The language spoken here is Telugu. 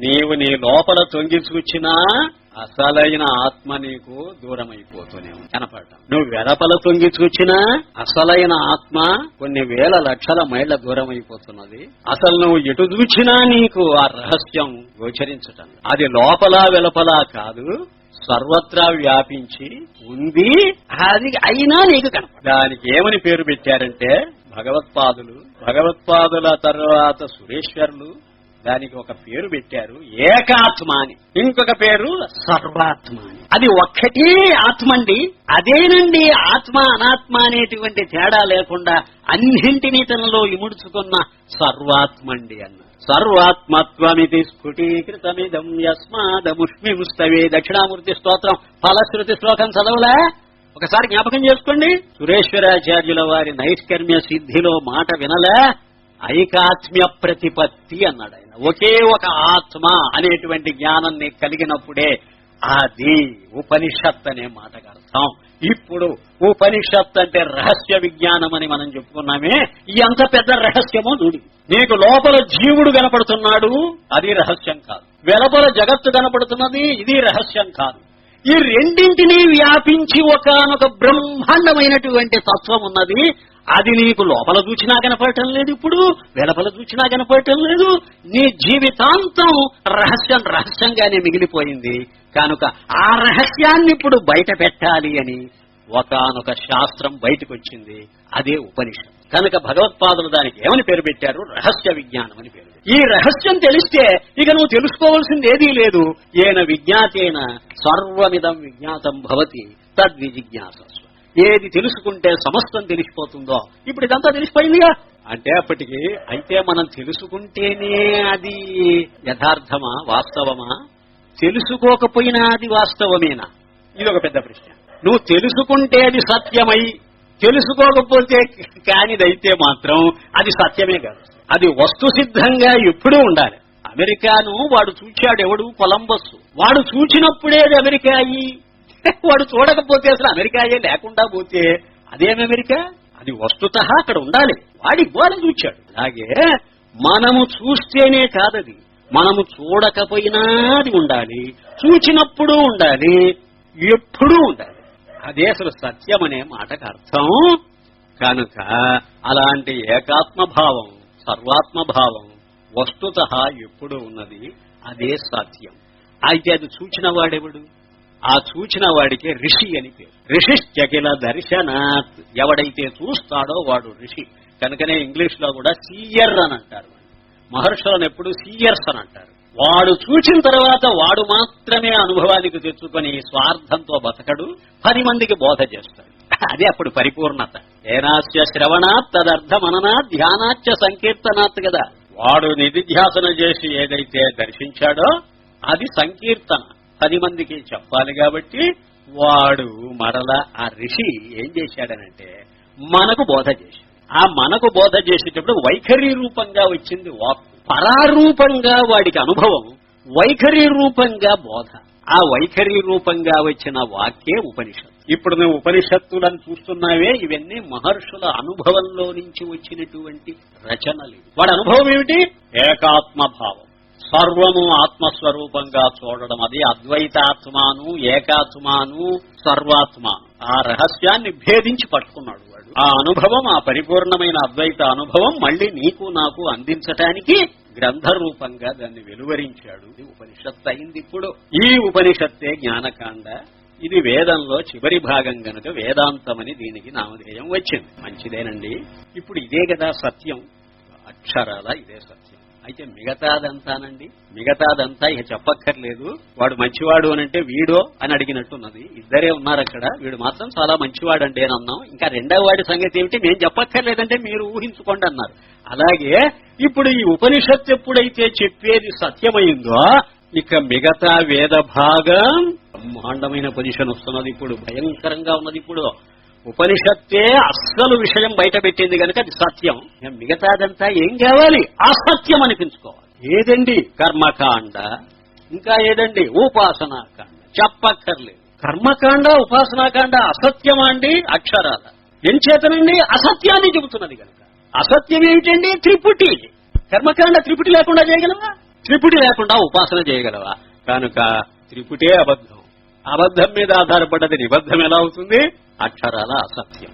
నీవు నీ లోపల తొంగిచూచినా అసలైన ఆత్మ నీకు దూరమైపోతూనే కనపడటం. నువ్వు వెరపల తొంగిచూచినా అసలైన ఆత్మ కొన్ని వేల లక్షల మైళ్ల దూరం అయిపోతున్నది. అసలు నువ్వు ఎటు చూచినా నీకు ఆ రహస్యం గోచరించటం. అది లోపల వెలుపల కాదు, సర్వత్రా వ్యాపించి ఉంది. అది అయినా నీకు కనపడ. దానికి ఏమని పేరు పెట్టారంటే భగవత్పాదుల తర్వాత సురేశ్వరులు దానికి ఒక పేరు పెట్టారు ఏకాత్మ అని, ఇంకొక పేరు సర్వాత్మ అని. అది ఒక్కటే ఆత్మండి. అదేనండి ఆత్మ అనాత్మ అనేటువంటి తేడా లేకుండా అన్నింటినీ తనలో ఇముడుచుకున్న సర్వాత్మండి అన్న. సర్వాత్మత్వమితి స్ఫుటీకృతమిదం యస్మాదముష్మిముస్తవే. దక్షిణామూర్తి స్తోత్రం ఫలశ్రుతి శ్లోకం చదవలే? ఒకసారి జ్ఞాపకం చేసుకోండి. సురేశ్వరాచార్యుల వారి నైష్కర్మ్య సిద్ధిలో మాట వినలే? ఐకాత్మ్య ప్రతిపత్తి అన్నాడు ఆయన. ఒకే ఒక ఆత్మ అనేటువంటి జ్ఞానం నీకు కలిగినప్పుడే అది ఉపనిషత్ అనే మాటకు అర్థం. ఇప్పుడు ఉపనిషత్ అంటే రహస్య విజ్ఞానం అని మనం చెప్పుకున్నామే. ఎంత పెద్ద రహస్యమో చూడు. నీకు లోపల జీవుడు కనపడుతున్నాడు, అది రహస్యం కాదు. వెలుపల జగత్తు కనపడుతున్నది, ఇది రహస్యం కాదు. ఈ రెండింటినీ వ్యాపించి ఒకానొక బ్రహ్మాండమైనటువంటి తత్వం ఉన్నది. అది నీకు లోపల చూచినా కనపడటం లేదు, ఇప్పుడు వెలుపల చూచినా కనపడటం లేదు. నీ జీవితాంతం రహస్యంగానే మిగిలిపోయింది. కనుక ఆ రహస్యాన్ని ఇప్పుడు బయట పెట్టాలి అని ఒకానొక శాస్త్రం బయటకు వచ్చింది, అదే ఉపనిషత్. కనుక భగవత్పాదులు దానికి ఏమని పేరు పెట్టారు? రహస్య విజ్ఞానం అని పేరు. ఈ రహస్యం తెలిస్తే ఇక నువ్వు తెలుసుకోవాల్సింది ఏదీ లేదు. ఏన విజ్ఞాతేన సర్వమిదం విజ్ఞాతం భవతి తద్విజిజ్ఞాసస్వ. ఏది తెలుసుకుంటే సమస్తం తెలిసిపోతుందో ఇప్పుడు ఇదంతా తెలిసిపోయిందిగా అంటే అప్పటికి అయితే మనం తెలుసుకుంటేనే అది యథార్థమా, వాస్తవమా? తెలుసుకోకపోయినా అది వాస్తవమేనా? ఇది ఒక పెద్ద ప్రశ్న. నువ్వు తెలుసుకుంటే అది సత్యమై, తెలుసుకోకపోతే కానిదైతే మాత్రం అది సత్యమే కాదు. అది వస్తు సిద్ధంగా ఎప్పుడూ ఉండాలి. అమెరికాను వాడు చూచాడు, ఎవడు? కొలంబస్. వాడు చూచినప్పుడే అది అమెరికా అయ్యి, వాడు చూడకపోతే అసలు అమెరికాయే లేకుండా పోతే అదేం అమెరికా? అది వస్తుతః అక్కడ ఉండాలి. వాడు చూచాడు. అలాగే మనము చూస్తేనే కాదది, మనము చూడకపోయినా అది ఉండాలి, చూచినప్పుడు ఉండాలి, ఎప్పుడూ ఉండాలి. అదే అసలు సత్యం అనే మాటకు అర్థం. కనుక అలాంటి ఏకాత్మభావం, సర్వాత్మభావం వస్తుతః ఎప్పుడు ఉన్నది, అదే సత్యం. అయితే అది చూచిన వాడెవడు? ఆ చూచిన వాడికే ఋషి అని పేరు. ఋషిశ్చకిల దర్శనాత్. ఎవడైతే చూస్తాడో వాడు ఋషి. కనుకనే ఇంగ్లీష్ లో కూడా సీయర్ అని అంటారు. మహర్షులను ఎప్పుడు సీయర్స్ అని అంటారు. వాడు చూచిన తర్వాత వాడు మాత్రమే అనుభవానికి తెచ్చుకొని స్వార్థంతో బతకడు, 10 మందికి బోధ చేస్తాడు. అదే అప్పుడు పరిపూర్ణత. ఏనాస్య శ్రవణాత్ తదర్థ మననాత్ ధ్యానాచ్చ సంకీర్తనాత్ కదా. వాడు నిధిధ్యాసన చేసి ఏదైతే దర్శించాడో అది సంకీర్తన, 10 మందికి చెప్పాలి. కాబట్టి వాడు మరల ఆ ఋషి ఏం చేశాడనంటే మనకు బోధ చేశాడు. ఆ మనకు బోధ చేసేటప్పుడు వైఖరి రూపంగా వచ్చింది వాక్కు, పరారూపంగా వాడికి అనుభవం, వైఖరి రూపంగా బోధ. ఆ వైఖరి రూపంగా వచ్చిన వాక్యే ఉపనిషత్తు. ఇప్పుడు నువ్వు ఉపనిషత్తులను చూస్తున్నావే, ఇవన్నీ మహర్షుల అనుభవంలో నుంచి వచ్చినటువంటి రచనలు. వాడి అనుభవం ఏమిటి? ఏకాత్మభావం, సర్వము ఆత్మస్వరూపంగా చూడడం. అది అద్వైతాత్మాను, ఏకాత్మాను, సర్వాత్మాను. ఆ రహస్యాన్ని భేదించి పట్టుకున్నాడు వాడు. ఆ అనుభవం, ఆ పరిపూర్ణమైన అద్వైత అనుభవం మళ్లీ నీకు నాకు అందించటానికి గ్రంథ రూపంగా దాన్ని వెలువరించాడు. ఇది ఉపనిషత్తు అయింది. ఇప్పుడు ఈ ఉపనిషత్తే జ్ఞానకాండ. ఇది వేదంలో చివరి భాగం గనుక వేదాంతమని దీనికి నామధేయం వచ్చింది. మంచిదేనండి. ఇప్పుడు ఇదే కదా సత్యం, అక్షరాల ఇదే సత్యం. అయితే మిగతాదంతానండి, మిగతాదంతా ఇక చెప్పక్కర్లేదు. వాడు మంచివాడు అనంటే వీడో అని అడిగినట్టున్నది. ఇద్దరే ఉన్నారు అక్కడ. వీడు మాత్రం చాలా మంచివాడండి అని అన్నాం. ఇంకా రెండవ వాడి సంగతి ఏమిటి? నేను చెప్పక్కర్లేదంటే మీరు ఊహించుకోండి అన్నారు. అలాగే ఇప్పుడు ఈ ఉపనిషత్తు ఎప్పుడైతే చెప్పేది సత్యమైందో ఇక మిగతా వేద భాగం బ్రహ్మాండమైన పొజిషన్ వస్తున్నది. ఇప్పుడు భయంకరంగా ఉన్నది. ఇప్పుడు ఉపనిషత్తే అస్సలు విషయం బయట పెట్టింది కనుక అది సత్యం. మిగతాదంతా ఏం కావాలి? అసత్యం అనిపించుకోవాలి. ఏదండి? కర్మకాండ. ఇంకా ఏదండి? ఉపాసనాకాండ. చెప్పక్కర్లేదు. కర్మకాండ, ఉపాసనాకాండ అసత్యమా అండి? అక్షరాల. ఎంచేతనండి? అసత్యాన్ని చెబుతున్నది కనుక. అసత్యం ఏమిటండి? త్రిపుటి. కర్మకాండ త్రిపుటి లేకుండా చేయగలవా? త్రిపుటి లేకుండా ఉపాసన చేయగలవా? కనుక త్రిపుటే అబద్ధం. అబద్ధం మీద ఆధారపడ్డది నిబద్ధం ఎలా అవుతుంది? అక్షరాల అసత్యం.